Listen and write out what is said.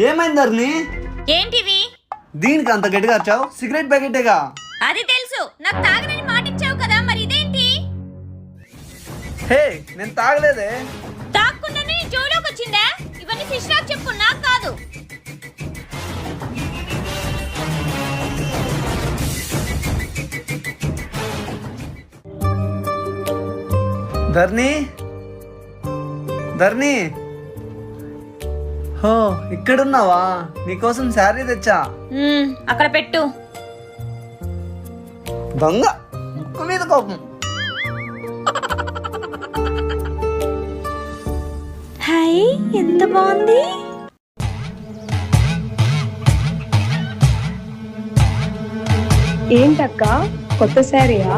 ఏమైంది ధరణి? ఏంటివి? దీనికి అంత గట్టిగా వచ్చావు? సిగరెట్ ప్యాకెటేగా. అది తెలుసు, నాకు తాగనని మాట ఇచ్చావు కదా, మరి ఇదేంటి? హే, నేను తాగలేదే. తాగకుండానే జోలోకి వచ్చిందా? ఇవన్నీ ఫిష్ రాక్ చెప్పు, నాకు కాదు. ధరణి, ధరణి, హో ఇక్కడున్నావా? నీకోసం శారీ తెచ్చా. అక్కడ పెట్టు. దొంగ, ముక్కు మీద కోపం. హాయ్, ఎంత బాగుంది. ఏంటక్క, కొత్త శారీయా?